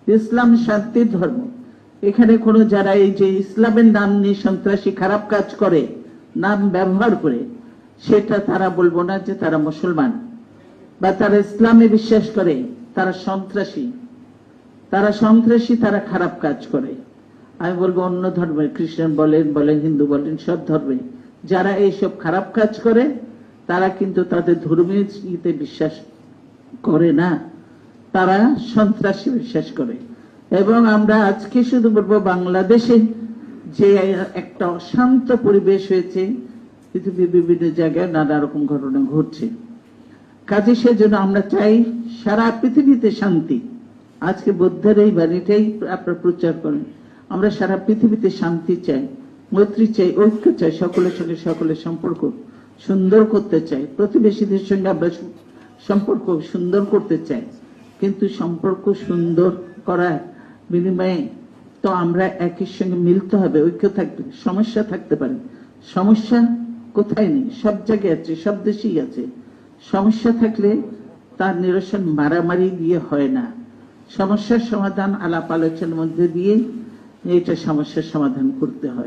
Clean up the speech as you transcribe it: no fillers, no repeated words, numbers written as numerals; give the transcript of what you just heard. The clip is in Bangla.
ইসলাম শান্তির ধর্ম। এখানে কোনো যারা এই যে ইসলামের নাম নিয়ে সন্ত্রাসী খারাপ কাজ করে, নাম ব্যবহার করে, সেটা তারা বলবো না যে তারা মুসলমান বা তারা ইসলামে বিশ্বাস করে। তারা সন্ত্রাসী, তারা খারাপ কাজ করে। আমি বলবো অন্য ধর্মের, খ্রিস্টান বলেন হিন্দু বলেন, সব ধর্মে যারা এইসব খারাপ কাজ করে তারা কিন্তু তাদের ধর্মীয় ইতে বিশ্বাস করে না, তারা সন্ত্রাসী বিশ্বাস করে। এবং আমরা আজকে শুধু বলবো বাংলাদেশে যে একটা অশান্ত পরিবেশ হয়েছে, পৃথিবীর বিভিন্ন জায়গায় নানা রকম ঘটনা ঘটছে। কাজে সেজন্য আমরা চাই সারা পৃথিবীতে শান্তি। আজকে বুদ্ধের এই বাণীটাই আপনারা প্রচার করেন। আমরা সারা পৃথিবীতে শান্তি চাই, মৈত্রী চাই, ঐক্য চাই, সকলের সঙ্গে সকলের সম্পর্ক সুন্দর করতে চাই, প্রতিবেশীদের সঙ্গে আমরা সম্পর্ক সুন্দর করতে চাই। কিন্তু সম্পর্ক সুন্দর করার বিনিময়ে তো আমরা একই সঙ্গে মিলতে হবে, ঐক্য থাকবে। সমস্যা থাকতে পারে, সমস্যা কোথায় নেই, সব জায়গায় আছে, সব দেশেই আছে। সমস্যা থাকলে তার নিরসন মারামারি দিয়ে হয় না, সমস্যার সমাধান আলাপ আলোচনার মধ্যে দিয়ে এটা সমস্যার সমাধান করতে হয়।